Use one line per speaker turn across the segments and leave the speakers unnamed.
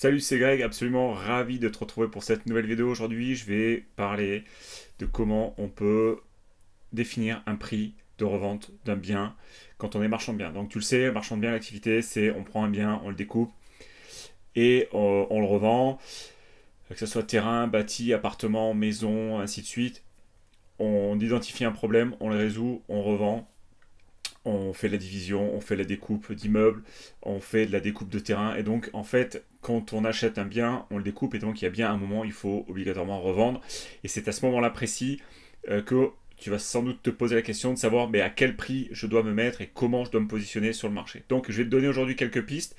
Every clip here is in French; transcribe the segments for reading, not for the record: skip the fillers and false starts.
Salut, c'est Greg, absolument ravi de te retrouver pour cette nouvelle vidéo. Aujourd'hui, je vais parler de comment on peut définir un prix de revente d'un bien quand on est marchand de biens. Donc tu le sais, marchand de biens, l'activité, c'est on prend un bien, on le découpe et on le revend, que ce soit terrain, bâti, appartement, maison, ainsi de suite. On identifie un problème, on le résout, on revend. On fait de la division, on fait la découpe d'immeubles, on fait de la découpe de terrain. Et donc, en fait, quand on achète un bien, on le découpe. Et donc, il y a bien un moment, il faut obligatoirement revendre. Et c'est à ce moment-là précis que tu vas sans doute te poser la question de savoir mais à quel prix je dois me mettre et comment je dois me positionner sur le marché. Donc, je vais te donner aujourd'hui quelques pistes.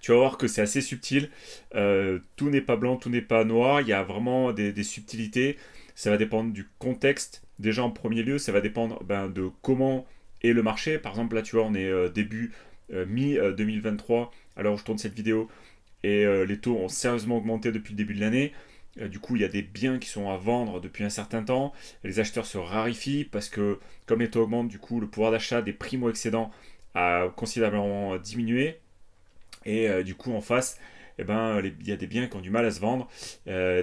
Tu vas voir que c'est assez subtil. Tout n'est pas blanc, tout n'est pas noir. Il y a vraiment des subtilités. Ça va dépendre du contexte. Déjà en premier lieu, ça va dépendre de comment est le marché. Par exemple, là, tu vois, on est début mi-2023, à l'heure où je tourne cette vidéo, et les taux ont sérieusement augmenté depuis le début de l'année. Du coup, il y a des biens qui sont à vendre depuis un certain temps. Les acheteurs se raréfient parce que, comme les taux augmentent, du coup, le pouvoir d'achat des primo-excédents a considérablement diminué. Et du coup, en face, eh ben, il y a des biens qui ont du mal à se vendre.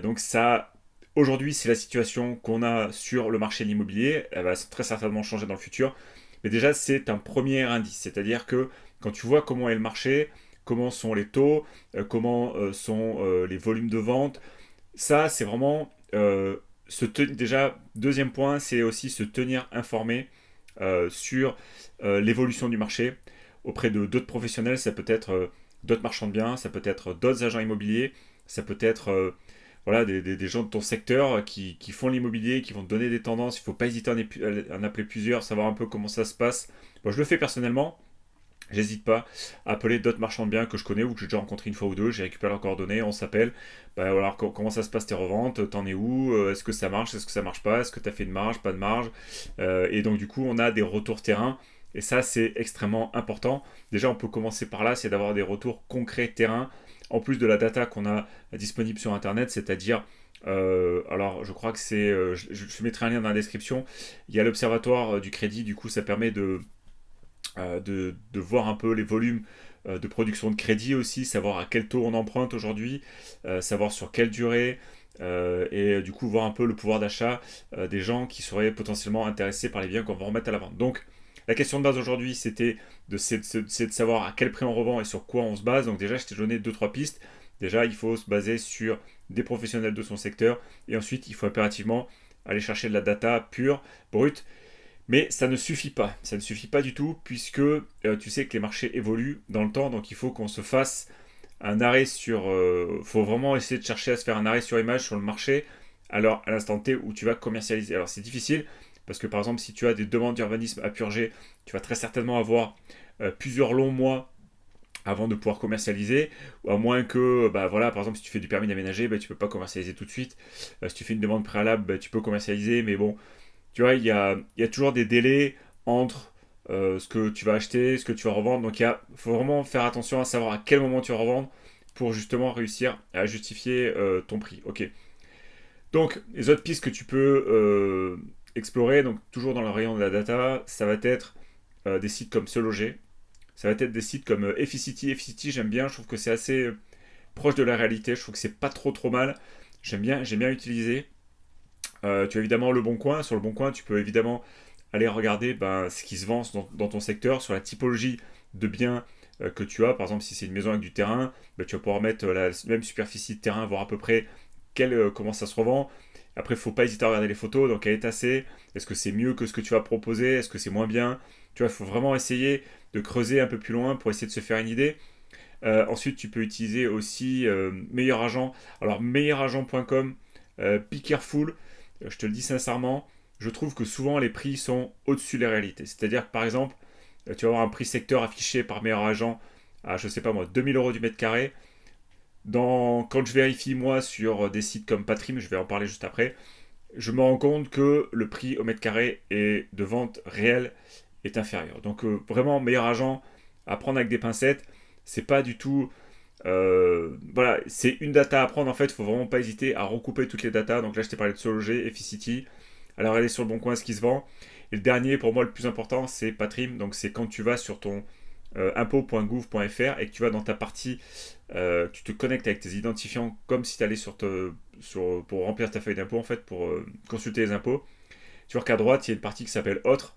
Donc ça, aujourd'hui, c'est la situation qu'on a sur le marché de l'immobilier. Elle va très certainement changer dans le futur. Mais déjà, c'est un premier indice. C'est-à-dire que quand tu vois comment est le marché, comment sont les taux, comment sont les volumes de vente, ça, c'est vraiment déjà, deuxième point, c'est aussi se tenir informé sur l'évolution du marché auprès de d'autres professionnels. Ça peut être d'autres marchands de biens, ça peut être d'autres agents immobiliers, ça peut être voilà, des gens de ton secteur qui font l'immobilier, qui vont te donner des tendances. Il ne faut pas hésiter à en appeler plusieurs, savoir un peu comment ça se passe. Moi, je le fais personnellement. J'hésite pas à appeler d'autres marchands de biens que je connais ou que j'ai déjà rencontré une fois ou deux. J'ai récupéré leurs coordonnées, on s'appelle. Bah, voilà, comment ça se passe tes reventes? T'en es où? Est-ce que ça marche? Est-ce que ça marche pas? Est-ce que tu as fait de marge? Pas de marge? Et donc, du coup, on a des retours terrain. Et ça, c'est extrêmement important. Déjà, on peut commencer par là, c'est d'avoir des retours concrets terrain, en plus de la data qu'on a disponible sur Internet, c'est-à-dire alors, je crois que c'est. Je mettrai un lien dans la description. Il y a l'Observatoire du crédit, du coup, ça permet de voir un peu les volumes de production de crédit aussi, savoir à quel taux on emprunte aujourd'hui, savoir sur quelle durée, et du coup voir un peu le pouvoir d'achat des gens qui seraient potentiellement intéressés par les biens qu'on va remettre à la vente. Donc la question de base aujourd'hui c'était de savoir à quel prix on revend et sur quoi on se base. Donc déjà je t'ai donné deux trois pistes. Déjà il faut se baser sur des professionnels de son secteur et ensuite il faut impérativement aller chercher de la data pure, brute. Mais ça ne suffit pas, ça ne suffit pas du tout puisque tu sais que les marchés évoluent dans le temps, donc il faut qu'on se fasse un arrêt sur... faut vraiment essayer de chercher à se faire un arrêt sur image sur le marché alors à l'instant T où tu vas commercialiser. Alors c'est difficile parce que par exemple si tu as des demandes d'urbanisme à purger, tu vas très certainement avoir plusieurs longs mois avant de pouvoir commercialiser, ou à moins que, bah voilà, par exemple, si tu fais du permis d'aménager, bah, tu peux pas commercialiser tout de suite. Si tu fais une demande préalable, bah, tu peux commercialiser, mais bon, tu vois, il y a toujours des délais entre ce que tu vas acheter, ce que tu vas revendre. Donc il faut vraiment faire attention à savoir à quel moment tu vas revendre pour justement réussir à justifier ton prix. Ok. Donc les autres pistes que tu peux explorer, donc toujours dans le rayon de la data, ça va être des sites comme Se Loger. Ça va être des sites comme Efficity. Efficity, j'aime bien. Je trouve que c'est assez proche de la réalité. Je trouve que c'est pas trop mal. J'aime bien utiliser. Tu as évidemment Le Bon Coin. Sur Le Bon Coin, tu peux évidemment aller regarder ce qui se vend dans ton secteur, sur la typologie de biens que tu as. Par exemple, si c'est une maison avec du terrain, tu vas pouvoir mettre la même superficie de terrain, voir à peu près comment ça se revend. Après, il ne faut pas hésiter à regarder les photos. Donc, quel est assez? Est-ce que c'est mieux que ce que tu vas proposer? Est-ce que c'est moins bien? Tu vois, il faut vraiment essayer de creuser un peu plus loin pour essayer de se faire une idée. Ensuite, tu peux utiliser aussi Meilleur Agent. Alors, meilleuragent.com, be careful, je te le dis sincèrement, je trouve que souvent les prix sont au-dessus des réalités. C'est-à-dire que par exemple, tu vas avoir un prix secteur affiché par Meilleur Agent à, je sais pas moi, 2000 € du mètre carré. Quand je vérifie moi sur des sites comme Patrim, je vais en parler juste après, je me rends compte que le prix au mètre carré et de vente réel est inférieur. Donc vraiment, Meilleur Agent à prendre avec des pincettes, c'est pas du tout voilà, c'est une data à prendre en fait, il faut vraiment pas hésiter à recouper toutes les datas. Donc là, je t'ai parlé de Sologer, Efficity. Alors, regardez sur le bon coin ce qui se vend. Et le dernier, pour moi, le plus important, c'est Patrim. Donc, c'est quand tu vas sur ton impôts.gouv.fr et que tu vas dans ta partie, tu te connectes avec tes identifiants comme si tu allais pour remplir ta feuille d'impôt, en fait, pour consulter les impôts. Tu vois qu'à droite, il y a une partie qui s'appelle Autres.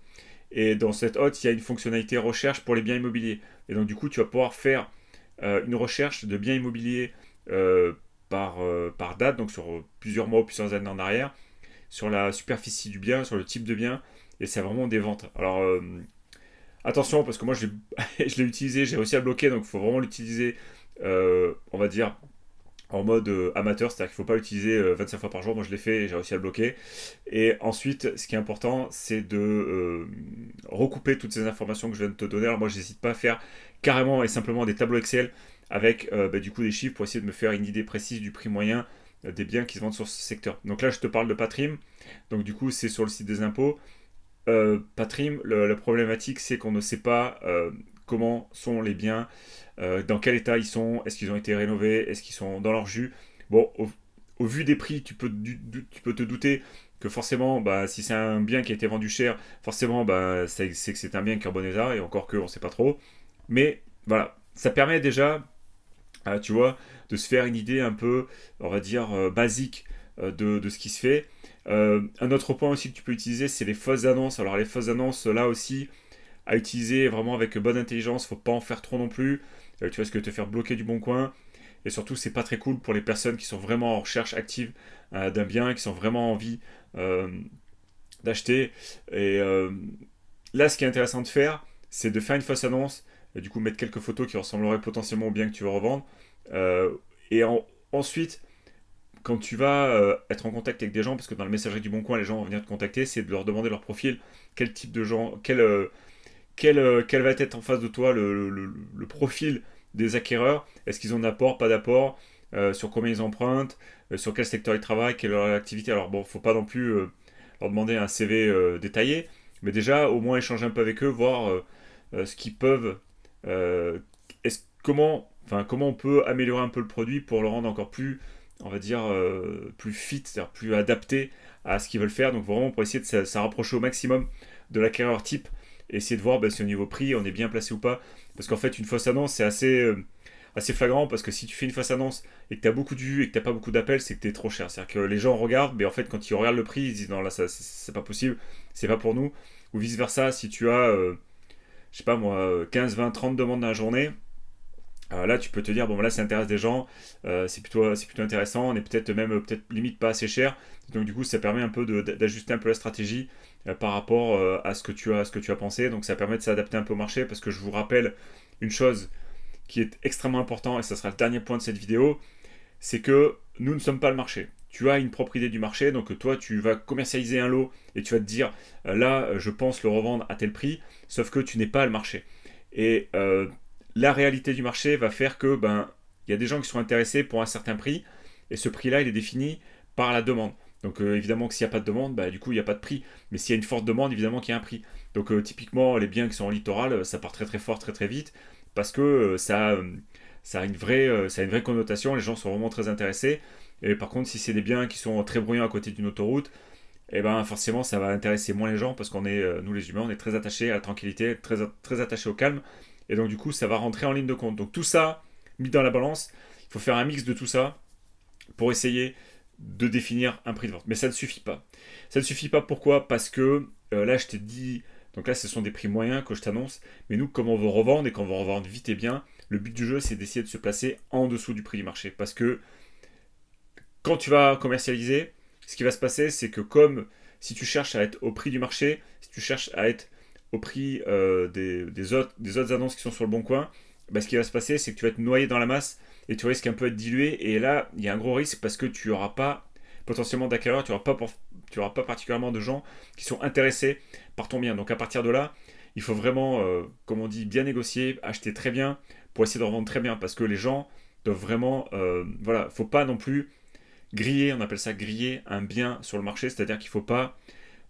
Et dans cette Autres, il y a une fonctionnalité recherche pour les biens immobiliers. Et donc, du coup, tu vas pouvoir faire une recherche de biens immobiliers euh, par date, donc sur plusieurs mois ou plusieurs années en arrière, sur la superficie du bien, sur le type de bien, et c'est vraiment des ventes. Alors, attention, parce que moi, je l'ai utilisé, j'ai réussi à le bloquer, donc il faut vraiment l'utiliser, on va dire, en mode amateur, c'est-à-dire qu'il ne faut pas l'utiliser 25 fois par jour. Moi, je l'ai fait et j'ai réussi à le bloquer. Et ensuite, ce qui est important, c'est de recouper toutes ces informations que je viens de te donner. Alors moi, je n'hésite pas à faire carrément et simplement des tableaux Excel avec du coup des chiffres pour essayer de me faire une idée précise du prix moyen des biens qui se vendent sur ce secteur. Donc là, je te parle de Patrim. Donc du coup, c'est sur le site des impôts. Patrim, la problématique, c'est qu'on ne sait pas comment sont les biens, dans quel état ils sont, est-ce qu'ils ont été rénovés, est-ce qu'ils sont dans leur jus. Bon, au vu des prix, tu peux te douter que forcément, bah, si c'est un bien qui a été vendu cher, forcément, bah, c'est que c'est un bien qui est en bon état, et encore que, on ne sait pas trop. Mais voilà, ça permet déjà, tu vois, de se faire une idée un peu, on va dire, basique de ce qui se fait. Un autre point aussi que tu peux utiliser, c'est les fausses annonces. Alors les fausses annonces, là aussi, à utiliser vraiment avec bonne intelligence, faut pas en faire trop non plus. Tu vois, ce que te faire bloquer du bon coin. Et surtout, c'est pas très cool pour les personnes qui sont vraiment en recherche active d'un bien, qui sont vraiment en envie euh, d'acheter. Et là, ce qui est intéressant de faire, c'est de faire une fausse annonce, et du coup mettre quelques photos qui ressembleraient potentiellement au bien que tu veux revendre. Euh, et ensuite, quand tu vas être en contact avec des gens, parce que dans la messagerie du Bon Coin, les gens vont venir te contacter, c'est de leur demander leur profil, quel type de gens, quel va être en face de toi le profil des acquéreurs. Est-ce qu'ils ont d'apport, pas d'apport, sur combien ils empruntent, sur quel secteur ils travaillent, quelle est leur activité. Alors bon, faut pas non plus leur demander un CV détaillé, mais déjà au moins échanger un peu avec eux, voir ce qu'ils peuvent, comment on peut améliorer un peu le produit pour le rendre encore plus, on va dire, plus fit, c'est-à-dire plus adapté à ce qu'ils veulent faire. Donc vraiment pour essayer de se rapprocher au maximum de l'acquéreur type et essayer de voir si au niveau prix on est bien placé ou pas. Parce qu'en fait, une fausse annonce, c'est assez flagrant parce que si tu fais une fausse annonce et que tu as beaucoup de vues et que tu pas beaucoup d'appels, c'est que tu es trop cher. C'est-à-dire que les gens regardent, mais en fait, quand ils regardent le prix, ils disent non, là, ça, c'est pas possible, c'est pas pour nous. Ou vice versa, si tu as, je sais pas moi, 15, 20, 30 demandes dans la journée, là, tu peux te dire, bon, là, ça intéresse des gens, c'est plutôt intéressant, on est peut-être même, peut-être limite pas assez cher. Donc, du coup, ça permet un peu d'ajuster un peu la stratégie par rapport à ce que tu as pensé. Donc, ça permet de s'adapter un peu au marché parce que je vous rappelle une chose qui est extrêmement importante, et ça sera le dernier point de cette vidéo, c'est que nous ne sommes pas le marché. Tu as une propre idée du marché, donc toi, tu vas commercialiser un lot et tu vas te dire, là, je pense le revendre à tel prix, sauf que tu n'es pas le marché. Et la réalité du marché va faire que il y a des gens qui sont intéressés pour un certain prix et ce prix-là il est défini par la demande. Donc évidemment que s'il n'y a pas de demande, du coup il n'y a pas de prix. Mais s'il y a une forte demande, évidemment qu'il y a un prix. Donc typiquement les biens qui sont en littoral, ça part très très fort, très très vite parce que ça a une vraie connotation. Les gens sont vraiment très intéressés. Et par contre, si c'est des biens qui sont très bruyants à côté d'une autoroute, et ben forcément ça va intéresser moins les gens parce qu'on est, nous les humains, on est très attachés à la tranquillité, très, très attachés au calme. Et donc du coup ça va rentrer en ligne de compte. Donc tout ça, mis dans la balance, il faut faire un mix de tout ça pour essayer de définir un prix de vente. Mais ça ne suffit pas. Ça ne suffit pas pourquoi? Parce que là je t'ai dit, donc là ce sont des prix moyens que je t'annonce, mais nous comme on veut revendre et qu'on veut revendre vite et bien, le but du jeu c'est d'essayer de se placer en dessous du prix du marché. Parce que quand tu vas commercialiser, ce qui va se passer, c'est que comme si tu cherches à être au prix du marché, si tu cherches à être au prix des autres annonces qui sont sur le bon coin, ce qui va se passer, c'est que tu vas être noyé dans la masse et tu risques un peu d'être dilué. Et là, il y a un gros risque parce que tu n'auras pas potentiellement d'acquéreurs, tu n'auras pas particulièrement de gens qui sont intéressés par ton bien. Donc à partir de là, il faut vraiment, comme on dit, bien négocier, acheter très bien pour essayer de revendre très bien parce que les gens doivent vraiment, voilà, faut pas non plus griller, on appelle ça griller un bien sur le marché, c'est-à-dire qu'il ne faut pas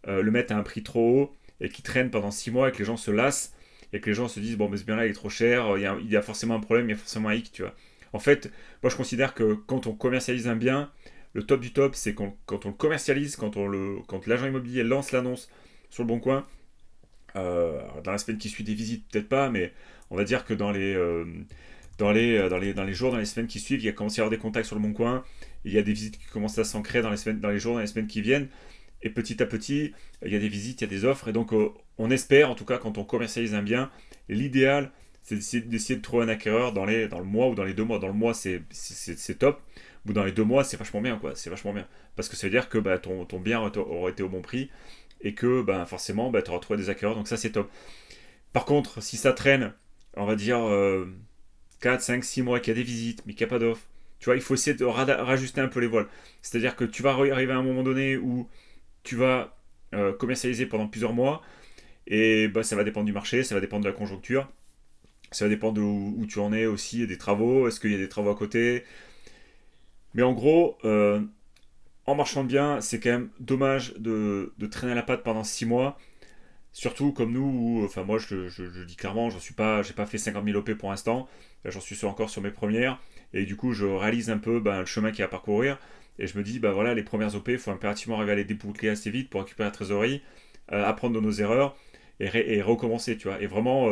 le mettre à un prix trop haut et qui traîne pendant 6 mois et que les gens se lassent et que les gens se disent bon mais ce bien là il est trop cher, il y a forcément un problème, il y a forcément un hic, tu vois. En fait, moi je considère que quand on commercialise un bien, le top du top c'est quand on le commercialise, quand l'agent immobilier lance l'annonce sur le bon coin, Alors, dans la semaine qui suit des visites, peut-être pas, mais on va dire que dans les jours, dans les semaines qui suivent, il y a commencé à y avoir des contacts sur le Bon Coin, il y a des visites qui commencent à s'ancrer dans les semaines, dans les jours, dans les semaines qui viennent, et petit à petit, il y a des visites, il y a des offres, et donc on espère, en tout cas, quand on commercialise un bien, l'idéal, c'est d'essayer de trouver un acquéreur dans le mois ou dans les 2 mois. Dans le mois, c'est top, ou dans les 2 mois, c'est vachement bien, quoi, c'est vachement bien. Parce que ça veut dire que bah, ton bien aura été au bon prix, et que bah, forcément, bah, tu auras trouvé des acquéreurs, donc ça c'est top. Par contre, si ça traîne, on va dire 4, 5, 6 mois, qu'il y a des visites, mais qu'il n'y a pas d'offre, tu vois, il faut essayer de rajuster un peu les voiles. C'est-à-dire que tu vas arriver à un moment donné où tu vas commercialiser pendant plusieurs mois, et bah, ça va dépendre du marché, ça va dépendre de la conjoncture, ça va dépendre de où tu en es aussi, des travaux, est-ce qu'il y a des travaux à côté. Mais en gros, en marchand de biens, c'est quand même dommage de traîner la patte pendant 6 mois. Surtout comme nous, où, enfin moi je dis clairement, j'ai pas fait 50 000 OP pour l'instant, j'en suis encore sur mes premières, et du coup je réalise un peu ben, le chemin qu'il y a à parcourir, et je me dis, bah voilà, les premières OP, il faut impérativement arriver à les déboucler assez vite pour récupérer la trésorerie, apprendre de nos erreurs, et recommencer, tu vois, et vraiment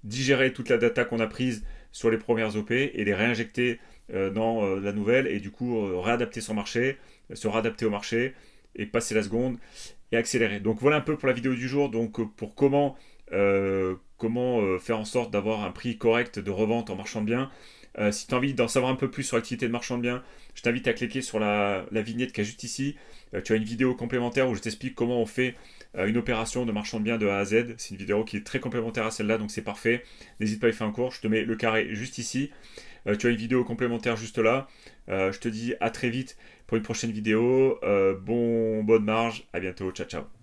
digérer toute la data qu'on a prise sur les premières OP, et les réinjecter dans la nouvelle, et du coup réadapter son marché, se réadapter au marché, et passer la seconde, et accélérer. Donc voilà un peu pour la vidéo du jour, donc pour comment faire en sorte d'avoir un prix correct de revente en marchand de biens. Si tu as envie d'en savoir un peu plus sur l'activité de marchand de biens, je t'invite à cliquer sur la vignette qui est juste ici. Tu as une vidéo complémentaire où je t'explique comment on fait une opération de marchand de biens de A à Z. C'est une vidéo qui est très complémentaire à celle-là, donc c'est parfait. N'hésite pas à y faire un cours, je te mets le carré juste ici. Tu as une vidéo complémentaire juste là. Je te dis à très vite pour une prochaine vidéo. Bonne marge, à bientôt, ciao ciao.